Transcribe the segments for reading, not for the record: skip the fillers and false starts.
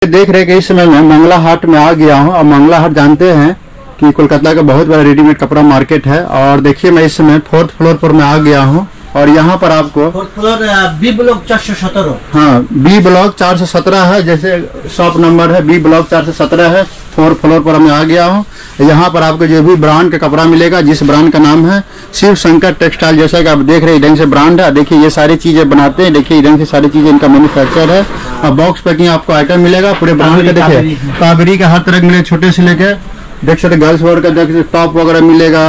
देख रहे कि इस समय मैं मंगला हाट में आ गया हूँ। और मंगला हाट जानते हैं कि कोलकाता का बहुत बड़ा रेडीमेड कपड़ा मार्केट है। और देखिए मैं इस समय 4th फ्लोर पर मैं आ गया हूँ और यहाँ पर आपको 4th फ्लोर बी ब्लॉक 417। हाँ, बी ब्लॉक 417 है, जैसे शॉप नंबर है बी ब्लॉक 417 है। 4th फ्लोर पर मैं आ गया हूँ। यहाँ पर आपको जो भी ब्रांड का कपड़ा मिलेगा, जिस ब्रांड का नाम है शिव शंकर टेक्सटाइल, जैसा कि आप देख रहे हैं इधर से ब्रांड है। देखिए ये सारी चीजें बनाते हैं, देखिए इधर से सारी चीजें इनका मैन्युफैक्चर है। और बॉक्स पैकिंग आपको आइटम मिलेगा पूरे ब्रांड का। देखिए कावेरी का हर तरह मिलेगा, छोटे से लेके देख सकते गर्ल्स वर्ग का, देख टॉप वगैरह मिलेगा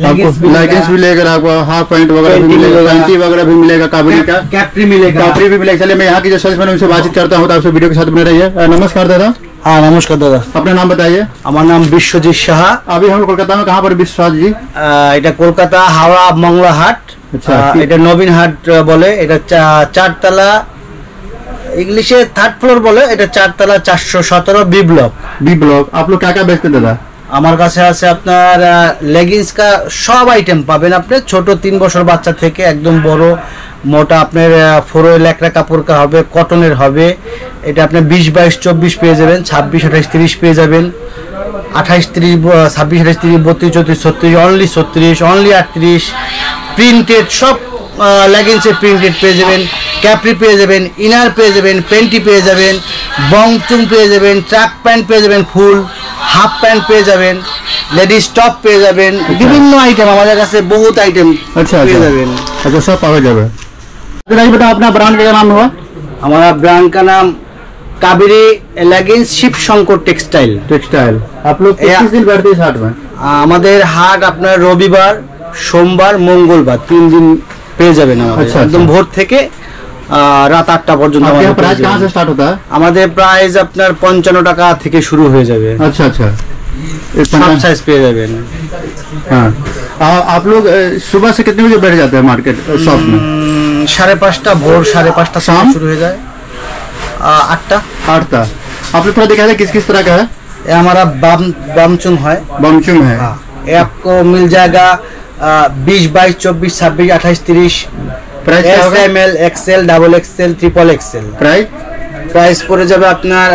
आपको, लेगिंग्स मिलेगा आपको, हाफ पैंट वगैरह भी मिलेगा, पैंटी वगैरह भी मिलेगा, कावेरी का कैप्री मिलेगा, कैप्री भी मिलेगा। चलिए मैं यहाँ की जो सेल्समैन उनसे बातचीत करता हूँ, तो आपसे वीडियो के साथ बने रहिए। नमस्कार दादा। हाँ नमस्कार दादा। अपना नाम बताइए। আমার নাম বিশ্বজিৎ সাহা। अभी हम कोलकाता में कहाँ पर विश्वास जी? এটা কলকাতা হাওড়া মংলা হাট। अच्छा, এটা নবীন হাট বলে। এটা 4 তলা, इंग्लिशे 3rd फ्लोर बोले। এটা 4 तला 417 बी ब्लॉक। बी ब्लॉक आप लोग क्या क्या बेचते दादा? আমার কাছে আছে আপনার লেগিংস का সব আইটেম পাবেন আপনি, ছোট 3 বছর বাচ্চা থেকে একদম বড় মোটা আপনার ফোরোয় লেকড়া কাপড় का হবে, কটনের হবে। এটা আপনি 20 22 24 পেয়ে যাবেন, 26 28 30 পেয়ে যাবেন, 28 30 26 28 30 32 34 36 অনলি 36 অনলি 38। প্রিন্টেড সব লেগিংসে প্রিন্টেড পেয়ে যাবেন, ক্যাপ্রি পেয়ে যাবেন, ইনার পেয়ে যাবেন, পেন্টি পেয়ে যাবেন, বংচুং পেয়ে যাবেন, ট্র্যাক প্যান্ট পেয়ে যাবেন, ফুল হাফ প্যান্ট পেয়ে যাবেন, লেডিস টপ পেয়ে যাবেন, বিভিন্ন আইটেম আমাদের কাছে বহুত आइटम পেয়ে যাবেন। अच्छा सब पाया जाए। ये बताओ अपना ब्रांड का नाम हुआ? हमारा ब्रांड का नाम Kaveri leggings Shiv Shankar textile. Textile आप लोग किस दिन बैठते हैं हाट में? আমাদের হাট আপনার রবিবার, সোমবার, মঙ্গলবার 3 दिन পেয়ে যাবেন আমাদের। একদম ভোর থেকে রাত 8টা পর্যন্ত। आपका प्राइस कहाँ से स्टार्ट होता है? আমাদের প্রাইস আপনার 55 টাকা থেকে শুরু হয়ে যাবে। अच्छा अच्छा, सब साइज पेয়ে যাবেন। हाँ, आप लोग सुबह से कितने बजे बैठ जाते हैं मार्केट शॉप में? 5:30 भोर 5:30 शाम शुरू हो जाए 8टा। आप लोग थोड़ा दिखाया किस किस तरह का है? ये हमारा बमचुंग है। बमचुंग है। हाँ, ये आपको मिल जाएगा 20 22 24 26 28 30। Price ML XL double XL triple XL. Price পড়ে যাবে আপনার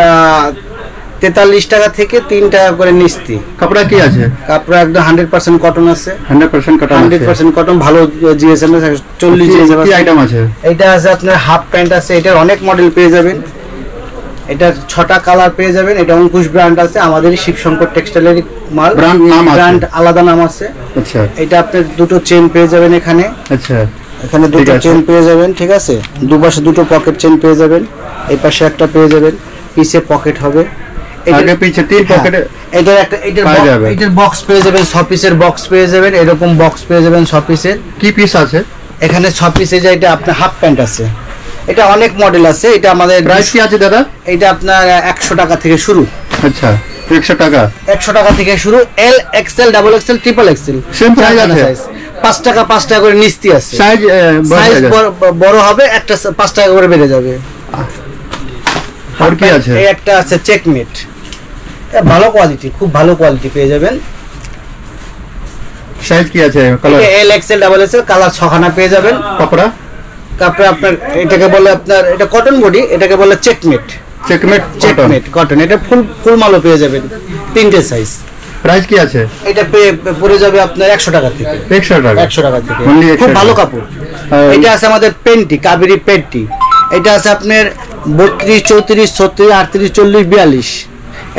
43 টাকা থেকে 3 টাকা করে নিস্তি। কাপড়া কি আছে? কাপড়া একদম 100% কটন আছে। 100% কটন। 100% কটন, ভালো জিএসএম 40 জিএসএম কি আইটেম আছে? এটা আছে আপনার হাফ প্যান্ট আছে, এটার অনেক মডেল পেয়ে যাবেন, এটা 6টা কালার পেয়ে যাবেন। এটা অঙ্কুশ ব্র্যান্ড আছে, আমাদের শিবশঙ্কর টেক্সটাইলের মাল। ব্র্যান্ড নাম আছে? ব্র্যান্ড আলাদা নাম আছে। আচ্ছা, এটা আপনার দুটো চেন পেয়ে যাবেন এখানে। আচ্ছা, এখানে দুটো চেন পেয়ে যাবেন, ঠিক আছে। দুপাশে দুটো পকেট চেন পেয়ে যাবেন, এই পাশে একটা পেয়ে যাবেন, পিছে পকেট হবে, আগে পিছে 3 পকেট। এটার একটা এটার বক্স পেয়ে যাবেন, 6 পিসের বক্স পেয়ে যাবেন, এরকম বক্স পেয়ে যাবেন 6 পিসের। কি পিস আছে এখানে? 6 পিসে যে এটা আপনার হাফ প্যান্ট আছে, এটা অনেক মডেল আছে। এটা আমাদের প্রাইস কি আছে দাদা? এটা আপনার 100 টাকা থেকে শুরু। আচ্ছা, 100 টাকা। 100 টাকা থেকে শুরু। এল XL double XL triple XL same price আছে। 5 টাকা 5 টাকা করে নিস্তি আছে। সাইজ বড় হবে, একটা 5 টাকা করে বেড়ে যাবে। আর কি আছে? এই একটা আছে চেকমেট, ভালো কোয়ালিটি, খুব ভালো কোয়ালিটি পেয়ে যাবেন। সাইজ কি আছে? Colour L XL double XL, colour 6খানা পেয়ে যাবেন। কাপড়া আপনার এটাকে বলে আপনার, এটা কটন বডি, এটাকে বলে চেকমেট কটন। এটা ফুল মালও পেয়ে যাবেন, 3টে সাইজ। প্রাইস কি আছে? এটা পড়ে যাবে আপনার 100 টাকা থেকে। 100 টাকা থেকে, খুব ভালো কাপড়। এটা আছে আমাদের পেন্টি, কাবেরি পেন্টি। এটা আছে আপনার 32 34 36 38 40 42।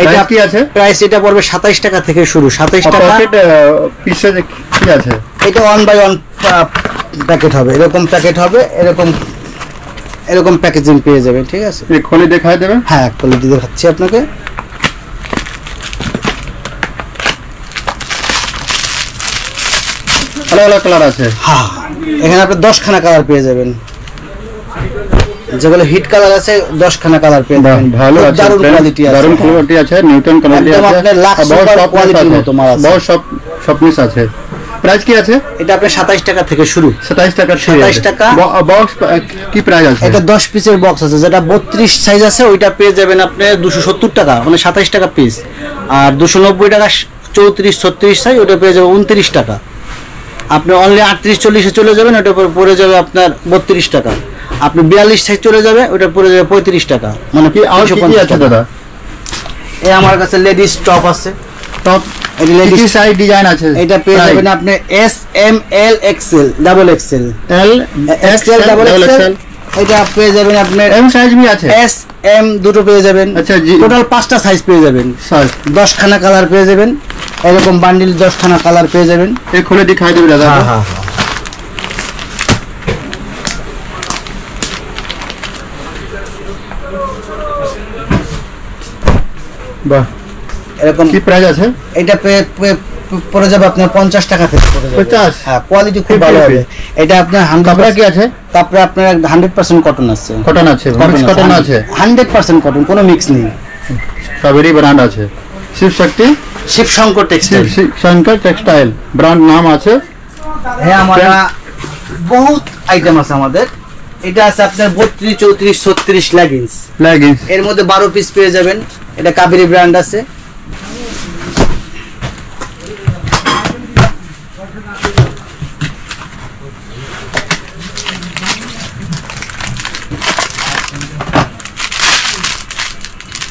এটা কি আছে? প্রাইস এটা পড়বে 27 টাকা থেকে শুরু। 27 টাকা। পকেট পিসে কি আছে? এটা 1 বাই 1 প্যাকেট হবে, এরকম প্যাকেট হবে, এরকম প্যাকেজিং পেয়ে যাবেন, ঠিক আছে। এই খুলে দেখায় দেবেন? হ্যাঁ, খুলে দিয়ে দেখাচ্ছি আপনাকে। আলাদা কালার আছে। হ্যাঁ, এখানে আপনি 10খানা কালার পেয়ে যাবেন, যেগুলো হিট কালার আছে 10খানা কালার পেয়ে যাবেন। ভালো আছে, দারুণ কোয়ালিটি আছে, দারুণ কোয়ালিটি আছে, নিউটন কোয়ালিটি আছে, আপনার লাক্স কোয়ালিটির মতো মাল আছে, বহুত সব মিস আছে। প্রাইস কি আছে? এটা আপনার 27 টাকা থেকে শুরু। 27 টাকা। 27 টাকা। বক্স কি প্রাইস আছে? এটা 10 পিসের বক্স আছে, যেটা 32 সাইজ আছে ওইটা পেয়ে যাবেন আপনি 270 টাকা, মানে 27 টাকা পিস। আর 290 টাকা 34 36 সাইজ, ওটা পেয়ে যাবেন 29 টাকা। আপনি অনলি 38 40 চলে যাবেন, ওটা পড়ে যাবে আপনার 32 টাকা। আপনি 42 সাইজ চলে যাবে, ওটা পড়ে যাবে 35 টাকা। মানে কি আর কি আছে দাদা? এই আমার কাছে লেডিস টপ আছে। টপ এই লেডিস কি সাইজ ডিজাইন আছে? এটা পেয়ে যাবেন আপনি S M L XL double XL L XL double XL. এটা পেয়ে যাবেন আপনি এম সাইজ भी আছে, এস এম দুটো পেয়ে যাবেন। আচ্ছা জি, টোটাল 5টা সাইজ পেয়ে যাবেন, 10 খানা কালার পেয়ে যাবেন, এরকম বান্ডিল 10 খানা কালার পেয়ে যাবেন। এই খুলে দিখাই দেবে দাদা। হ্যাঁ হ্যাঁ বাহ, এরকম কি প্রাইস আছে? এটা পড়ে যাবে আপনার 50 টাকা থেকে পড়ে যাবে। 50? হ্যাঁ, কোয়ালিটি খুব ভালো হবে। এটা আপনার 100 কাপড় কি আছে? তারপরে আপনার 100% কটন আছে। কটন আছে, মিক্স কটন আছে, 100% কটন, কোনো মিক্স নেই। কাবেরি ব্র্যান্ড আছে, Shiv Shakti, Shiv Shankar textile, Shiv Shankar textile brand নাম আছে। হ্যাঁ, আমরা বহুত আইটেম আছে আমাদের। এটা আছে আপনার 32, 34, 36 লেগিংস। এর মধ্যে 12 পিস পেয়ে যাবেন। এটা কাবেরি ব্র্যান্ড আছে।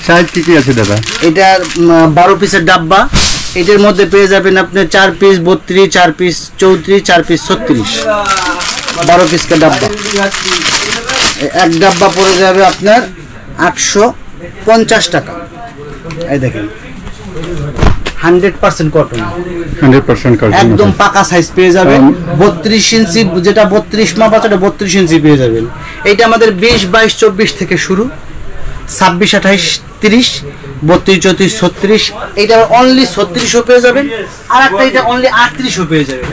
সাইজ কি আছে দাদা? এটা 12 পিসের ডাব্বা। এটার মধ্যে পেয়ে যাবেন আপনি 4 পিস 32, 4 পিস 34, 4 পিস 36, 12 পিস का ডাব্বা। এক ডাব্বা পড়ে যাবে আপনার 850 টাকা। এই দেখেন 100% কটন, 100% কটন, একদম পাকা সাইজ পেয়ে যাবেন। 32 ইঞ্চি, যেটা 32 মাপ আছে, 32 ইঞ্চি পেয়ে যাবেন। এটা আমাদের 20, 22, 24 থেকে শুরু, 26, 28, 30, 32, 34, 36। এটা অনলি 36ও পেয়ে যাবেন, আর একটা এটা অনলি 38ও পেয়ে যাবেন।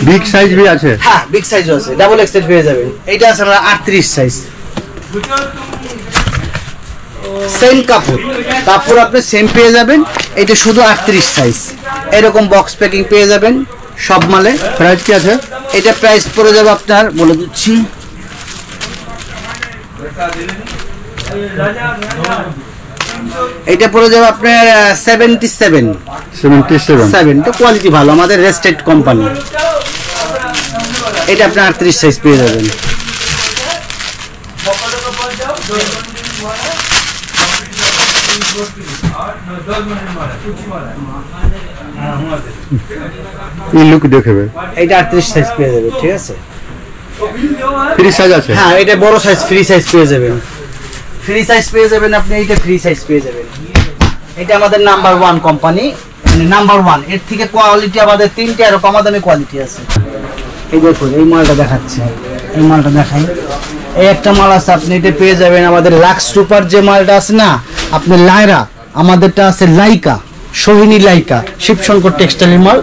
বিগ সাইজ भी আছে? হ্যাঁ, বিগ সাইজও আছে, ডাবল এক্সেল পেয়ে যাবেন। এটা আছে আমরা 38 সাইজ। সেম কাপড় আপনি সেম পেয়ে যাবেন। এটা শুধু 38 সাইজ। এরকম বক্স প্যাকিং পেয়ে যাবেন সব মালে। প্রাইস কি আছে? এটা প্রাইস পড়ে যাবে আপনার, বলে দিচ্ছি, এটা পড়ে যাবে আপনার 77। তো কোয়ালিটি ভালো, আমাদের রেস্টেড কোম্পানি। এটা আপনি 38 সাইজ পেয়ে যাবেন। এই লুক দেখবে, এটা 38 সাইজ পেয়ে যাবেন, ঠিক আছে। ফ্রি সাইজ আছে? হ্যাঁ, এটা বড় সাইজ, ফ্রি সাইজ পেয়ে যাবেন। ফ্রি সাইজ পেয়ে যাবেন আপনি, এইটা ফ্রি সাইজ পেয়ে যাবেন। এটা আমাদের নাম্বার 1 কোম্পানি, মানে নাম্বার 1। এর থেকে কোয়ালিটি আমাদের 3টে আরো কম দামি কোয়ালিটি আছে। এই দেখুন, এই মালটা দেখাচ্ছি, এই মালটা দেখাই। এই একটা মাল আছে, আপনি এটা পেয়ে যাবেন আমাদের লাক্স সুপার যে মালটা আছে না, আপনি লায়রা, আমাদেরটা আছে লাইকা, সোহিনী লাইকা, শিবশঙ্কর টেক্সটাইলের মাল।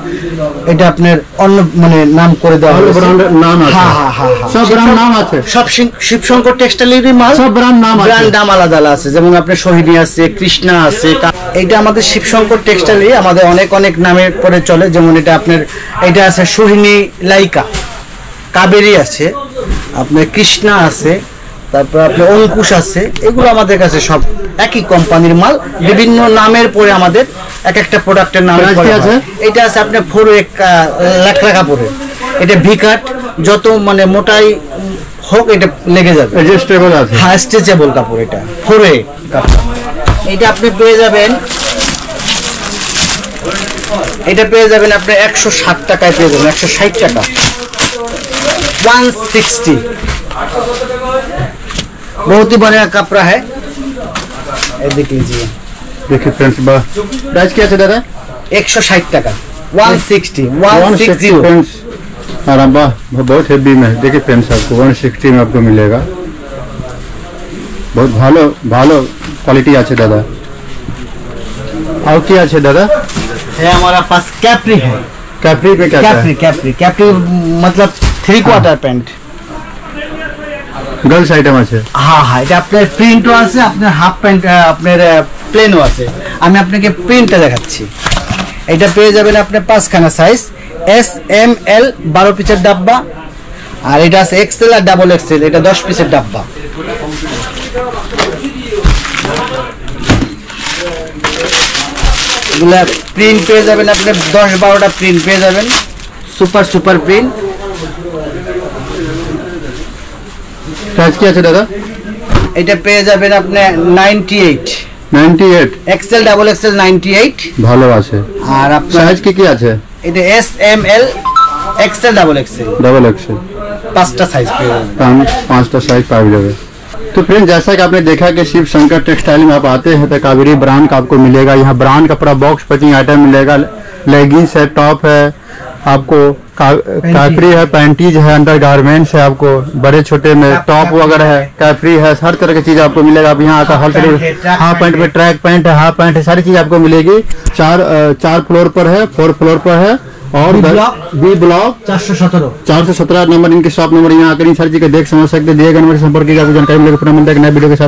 এটা আপনার অন্য মানে নাম করে দেওয়া হলো, ব্র্যান্ডের নাম আছে। হ্যাঁ হ্যাঁ হ্যাঁ, সব ব্র্যান্ড নাম আছে, সব শিবশঙ্কর টেক্সটাইলেরই মাল, সব ব্র্যান্ড নাম আছে, ব্র্যান্ড নাম আলাদা আলাদা আছে। যেমন আপনার সোহিনী আছে, কৃষ্ণা আছে। এটা আমাদের শিবশঙ্কর টেক্সটাইলই আমাদের অনেক অনেক নামে পরে চলে। যেমন এটা আপনার, এটা আছে সোহিনী লাইকা, কাবেরী আছে, আপনার কৃষ্ণা আছে, তারপর আপনার অঙ্কুশ আছে। এগুলো আমাদের কাছে সব একই কোম্পানির মাল, বিভিন্ন নামের পরে আমাদের এক একটা প্রোডাক্টের নাম আছে। এটা আছে আপনার 4 লেকড়া কাপড়ের, এটা ভিকাট, যত মানে মোটাই হোক এটা লেগে যাবে, অ্যাডজাস্টেবল আছে। হ্যাঁ, স্ট্রেচেবল কাপড়। এটা 4 কাপড়। এটা আপনি পেয়ে যাবেন, এটা পেয়ে যাবেন আপনি 160 টাকায় পেয়ে যাবেন, 160 টাকা, 160। बहुत ही बढ़िया कपड़ा है, देख लीजिए। देखिए फ्रेंड्स, प्राइस क्या है दादा? 160 টাকা, 160 फ्रेंड्स। आराम वाह, बहुत हेवी में। देखिए फ्रेंड्स, आपको 160 में आपको मिलेगा। बहुत ভালো ভালো क्वालिटी আছে दादा। और क्या আছে दादा? है हमारा पास कैप्री है। कैप्री पे क्या है? कैप्री मतलब 3 क्वार्टर पैंट, गर्ल्स आइटम আছে। হ্যাঁ হ্যাঁ, এটা আপনার প্রিন্টও আছে, আপনার হাফ প্যান্ট, আপনার প্লেনও আছে। আমি আপনাকে প্রিন্টটা দেখাচ্ছি। এটা পেয়ে যাবেন আপনি 5 খানা সাইজ, এস এম এল 12 পিসের ডাব্বা, আর এটা আছে এক্সেল আর ডাবল এক্সেল, এটা 10 পিসের ডাব্বা। এগুলা প্রিন্ট পেয়ে যাবেন আপনি 10-12টা প্রিন্ট পেয়ে যাবেন, সুপার প্রিন্ট। प्राइस क्या है दादा? এটা পেয়ে যাবেন আপনি 98 98 এক্সেল ডাবল এক্সেল 98 ভালো আছে। আর আপনার সাইজ কি আছে? এটা S M L XL double XL पांचटा साइज पे 5टा साइज पाई जाए। तो फ्रेंड जैसा कि आपने देखा कि शिव शंकर टेक्सटाइल में आप आते हैं तो कावेरी ब्रांड का आपको मिलेगा। यहाँ ब्रांड का पूरा बॉक्स पैकिंग आइटम मिलेगा। लेगिंग्स है, टॉप है, आपको कैफरी है, पैंटीज है, अंडर गारमेंट्स है, आपको बड़े छोटे में टॉप वगैरह है, कैफरी है, हर तरह की चीज आपको मिलेगा। आप यहाँ आकर हर तरह हाफ पैंट में ट्रैक पैंट है, हाफ पैंट है, सारी चीज आपको मिलेगी। 4 फ्लोर पर है, 4 फ्लोर पर है और बी ब्लॉक 417 नंबर इनके शॉप नंबर। यहाँ आकर इन सारी चीजें देख समझ सकते। दिए गए नंबर संपर्क कीजिए, आपको जानकारी मिलेगी। पूरा मिलता है नए वीडियो के साथ।